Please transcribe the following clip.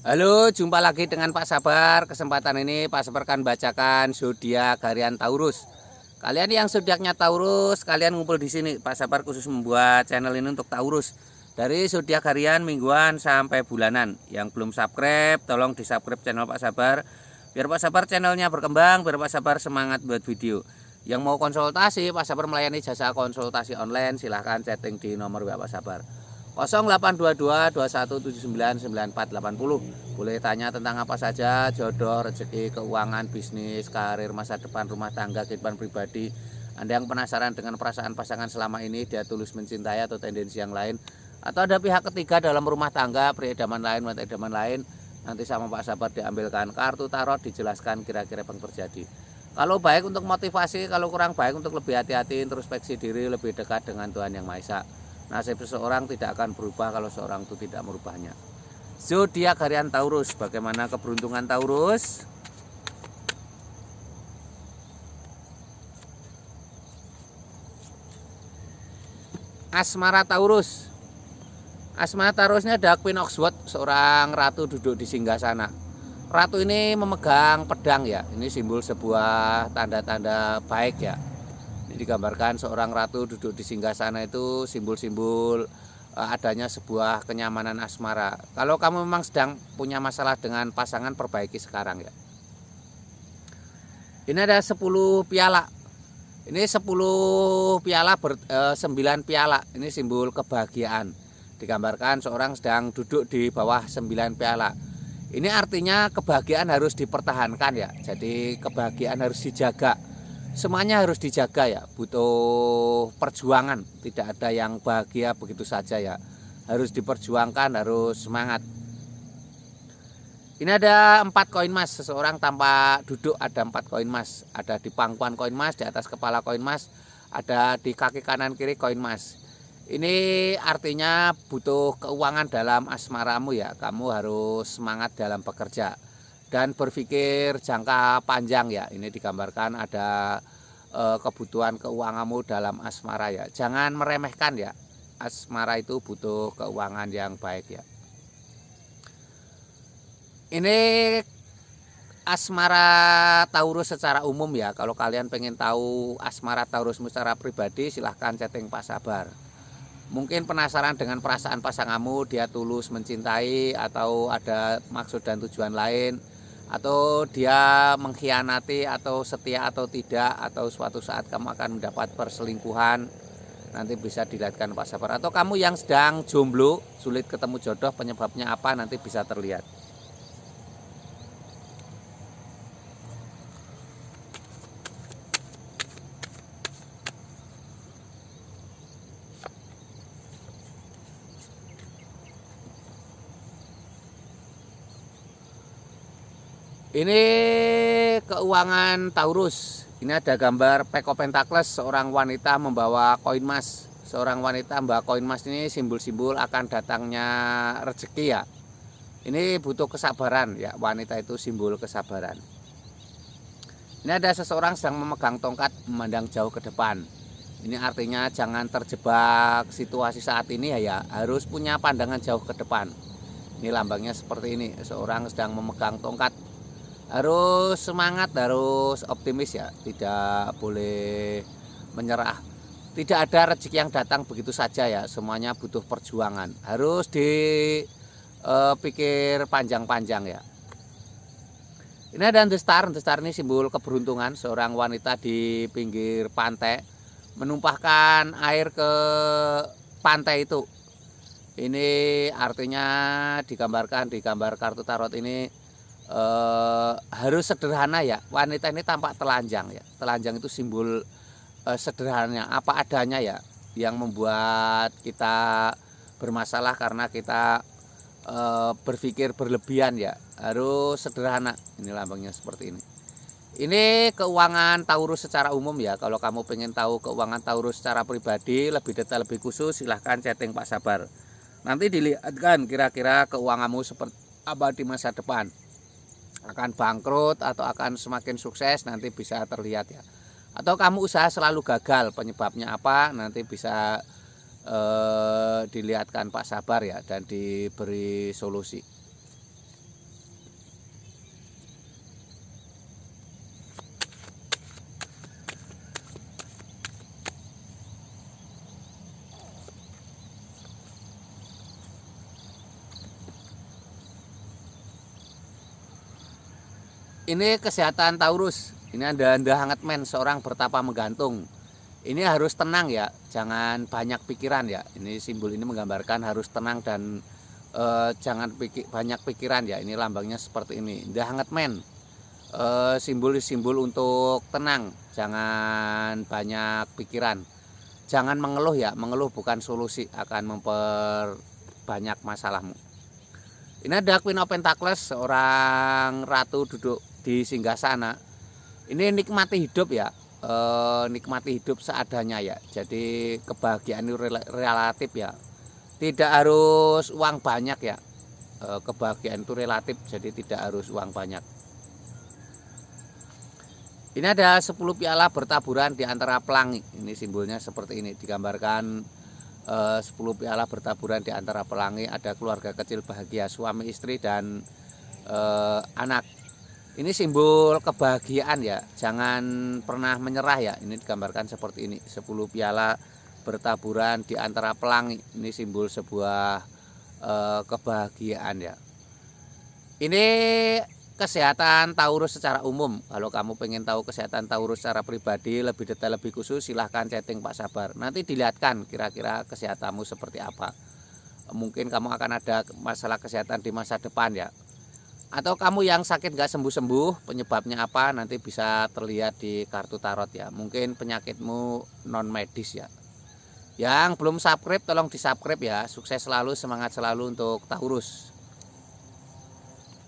Halo, jumpa lagi dengan Pak Sabar. Kesempatan ini Pak Sabar akan bacakan zodiak harian Taurus. Kalian yang zodiaknya Taurus, kalian ngumpul di sini. Pak Sabar khusus membuat channel ini untuk Taurus. Dari zodiak harian, mingguan sampai bulanan. Yang belum subscribe, tolong di-subscribe channel Pak Sabar. Biar Pak Sabar channelnya berkembang, biar Pak Sabar semangat buat video. Yang mau konsultasi, Pak Sabar melayani jasa konsultasi online. Silahkan chatting di nomor WA Pak Sabar 0822 2179 9480. Boleh tanya tentang apa saja, jodoh, rezeki, keuangan, bisnis, karir, masa depan, rumah tangga, kehidupan pribadi. Anda yang penasaran dengan perasaan pasangan selama ini, dia tulus mencintai atau tendensi yang lain, atau ada pihak ketiga dalam rumah tangga, pria idaman lain, wanita idaman lain, nanti sama Pak Sabar diambilkan kartu tarot, dijelaskan kira-kira yang terjadi. Kalau baik untuk motivasi, kalau kurang baik untuk lebih hati-hati, introspeksi diri, lebih dekat dengan Tuhan Yang Maha Esa. Nasib seseorang tidak akan berubah kalau seorang itu tidak merubahnya. Zodiak harian Taurus, bagaimana keberuntungan Taurus? Asmara Taurus. Asmara Taurusnya ada Queen of Swords, seorang ratu duduk di singgasana. Ratu ini memegang pedang ya. Ini simbol sebuah tanda-tanda baik ya. Digambarkan seorang ratu duduk di singgasana itu simbol-simbol adanya sebuah kenyamanan asmara. Kalau kamu memang sedang punya masalah dengan pasangan, perbaiki sekarang ya. Ini ada 10 piala. Ini 10 piala 9 piala. Ini simbol kebahagiaan. Digambarkan seorang sedang duduk di bawah 9 piala. Ini artinya kebahagiaan harus dipertahankan ya. Jadi kebahagiaan harus dijaga. Semuanya harus dijaga ya, butuh perjuangan, tidak ada yang bahagia begitu saja ya. Harus diperjuangkan, harus semangat. Ini ada 4 koin emas, seseorang tanpa duduk ada 4 koin emas. Ada di pangkuan koin emas, di atas kepala koin emas, ada di kaki kanan kiri koin emas. Ini artinya butuh keuangan dalam asmaramu ya, kamu harus semangat dalam bekerja. Dan berpikir jangka panjang ya. Ini digambarkan ada kebutuhan keuanganmu dalam asmara ya. Jangan meremehkan ya. Asmara itu butuh keuangan yang baik ya. Ini asmara Taurus secara umum ya. Kalau kalian pengen tahu asmara Taurusmu secara pribadi, silahkan chatting Pak Sabar. Mungkin penasaran dengan perasaan pasanganmu, dia tulus mencintai atau ada maksud dan tujuan lain, atau dia mengkhianati atau setia atau tidak, atau suatu saat kamu akan mendapat perselingkuhan, nanti bisa dilihatkan Pak Sabar. Atau kamu yang sedang jomblo, sulit ketemu jodoh, penyebabnya apa, nanti bisa terlihat. Ini keuangan Taurus. Ini ada gambar Pack of Pentacles, seorang wanita membawa koin emas. Seorang wanita membawa koin emas ini simbol-simbol akan datangnya rezeki ya. Ini butuh kesabaran ya, wanita itu simbol kesabaran. Ini ada seseorang sedang memegang tongkat memandang jauh ke depan. Ini artinya jangan terjebak situasi saat ini ya, harus punya pandangan jauh ke depan. Ini lambangnya seperti ini, seorang sedang memegang tongkat. Harus semangat, harus optimis ya, tidak boleh menyerah. Tidak ada rezeki yang datang begitu saja ya, semuanya butuh perjuangan, harus dipikir panjang-panjang ya. Ini ada The Star ini simbol keberuntungan, seorang wanita di pinggir pantai menumpahkan air ke pantai itu. Ini artinya digambarkan di gambar kartu tarot ini harus sederhana ya. Wanita ini tampak telanjang ya. Telanjang itu simbol sederhananya, apa adanya ya, yang membuat kita bermasalah karena kita berpikir berlebihan ya. Harus sederhana. Ini lambangnya seperti ini. Ini keuangan Taurus secara umum ya. Kalau kamu pengen tahu keuangan Taurus secara pribadi, lebih detail, lebih khusus, silahkan chatting Pak Sabar. Nanti dilihatkan kira-kira keuanganmu seperti apa di masa depan. Akan bangkrut atau akan semakin sukses, nanti bisa terlihat ya. Atau kamu usaha selalu gagal, penyebabnya apa, nanti bisa dilihatkan Pak Sabar ya, dan diberi solusi. Ini kesehatan Taurus. Ini anda hangat men, seorang bertapa menggantung. Ini harus tenang ya, jangan banyak pikiran ya. Ini simbol ini menggambarkan harus tenang dan jangan banyak pikiran ya. Ini lambangnya seperti ini. Anda hangat men. Simbol-simbol untuk tenang, jangan banyak pikiran. Jangan mengeluh ya, mengeluh bukan solusi, akan memperbanyak masalahmu. Ini ada Queen of Pentacles, seorang ratu duduk di singgasana. Ini nikmati hidup ya, nikmati hidup seadanya ya. Jadi kebahagiaan itu relatif ya, tidak harus uang banyak ya. Kebahagiaan itu relatif, jadi tidak harus uang banyak. Ini ada 10 piala bertaburan di antara pelangi. Ini simbolnya seperti ini, digambarkan 10 piala bertaburan di antara pelangi. Ada keluarga kecil bahagia, suami istri dan anak. Ini simbol kebahagiaan ya, jangan pernah menyerah ya. Ini digambarkan seperti ini, 10 piala bertaburan di antara pelangi. Ini simbol sebuah kebahagiaan ya. Ini kesehatan Taurus secara umum. Kalau kamu pengen tahu kesehatan Taurus secara pribadi lebih detail, lebih khusus, silahkan chatting Pak Sabar. Nanti dilihatkan kira-kira kesehatanmu seperti apa. Mungkin kamu akan ada masalah kesehatan di masa depan ya. Atau kamu yang sakit nggak sembuh-sembuh, penyebabnya apa, nanti bisa terlihat di kartu tarot ya. Mungkin penyakitmu non medis ya. Yang belum subscribe tolong di subscribe ya. Sukses selalu, semangat selalu untuk Taurus.